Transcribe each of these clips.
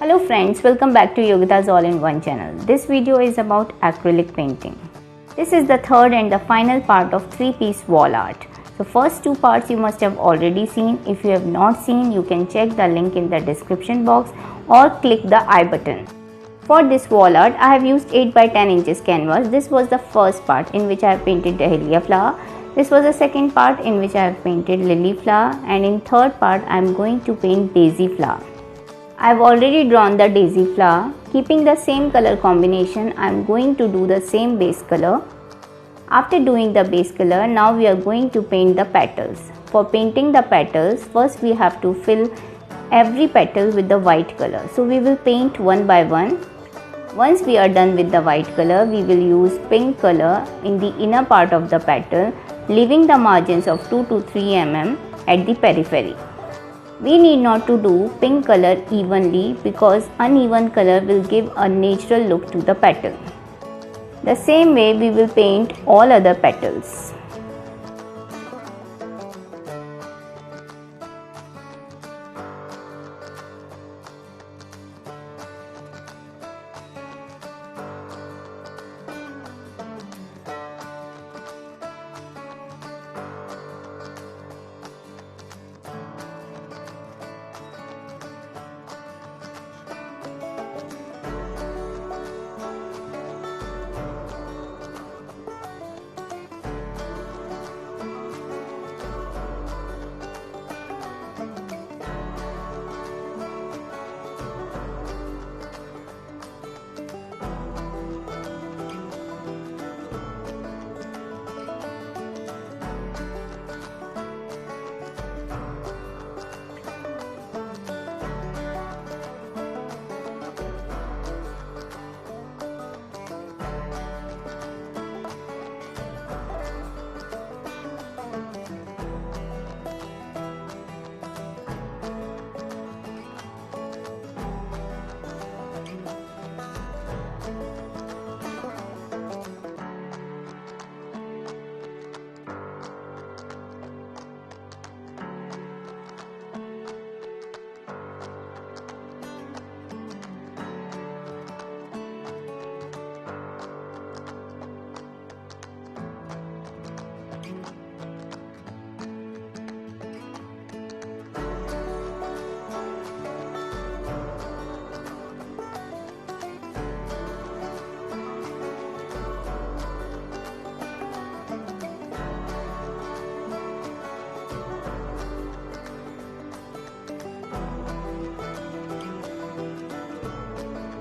Hello friends, welcome back to Yogita's All-in-One channel. This video is about acrylic painting. This is the third and the final part of 3-piece wall art. The first two parts you must have already seen. If you have not seen, you can check the link in the description box or click the I button. For this wall art, I have used 8 by 10 inches canvas. This was the first part in which I have painted Dahlia flower. This was the second part in which I have painted lily flower, and in third part I am going to paint daisy flower. I have already drawn the daisy flower. Keeping the same color combination, I am going to do the same base color. After doing the base color, now we are going to paint the petals. For painting the petals, first we have to fill every petal with the white color. So we will paint one by one. Once we are done with the white color, we will use pink color in the inner part of the petal, leaving the margins of 2 to 3 mm at the periphery. We need not to do pink color evenly because uneven color will give a natural look to the petal. The same way we will paint all other petals.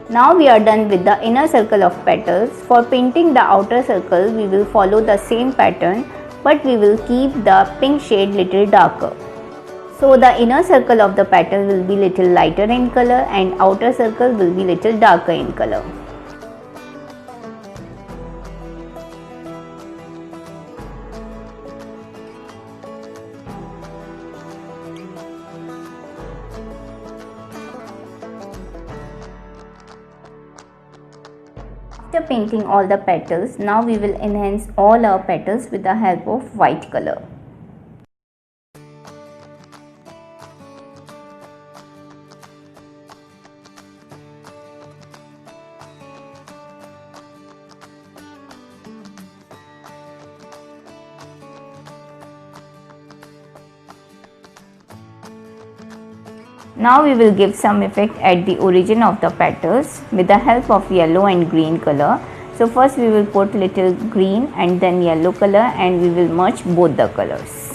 Now we are done with the inner circle of petals. For painting the outer circle, we will follow the same pattern, but we will keep the pink shade little darker. So the inner circle of the petal will be little lighter in color and outer circle will be little darker in color. After painting all the petals, now we will enhance all our petals with the help of white color. Now we will give some effect at the origin of the petals with the help of yellow and green color. So first we will put little green and then yellow color, and we will merge both the colors.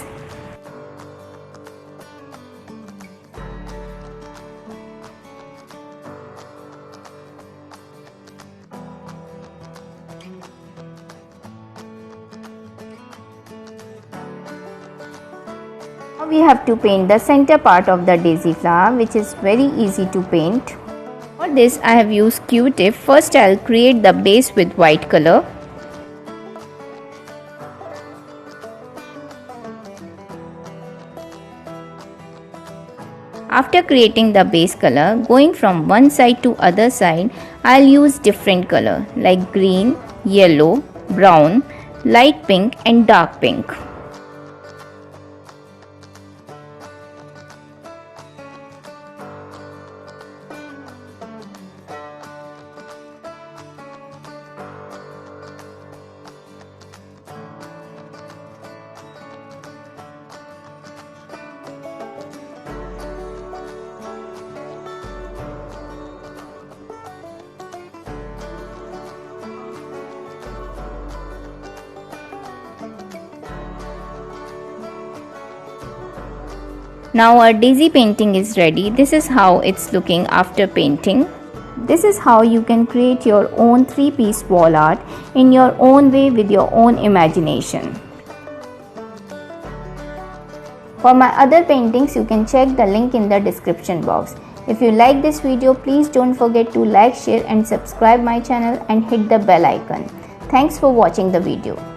Now we have to paint the center part of the daisy flower, which is very easy to paint. For this I have used Q-tip. First I will create the base with white color. After creating the base color, going from one side to other side, I will use different color like green, yellow, brown, light pink and dark pink. Now our daisy painting is ready. This is how it's looking after painting. This is how you can create your own 3-piece wall art in your own way with your own imagination. For my other paintings, you can check the link in the description box. If you like this video, please don't forget to like, share and subscribe my channel and hit the bell icon. Thanks for watching the video.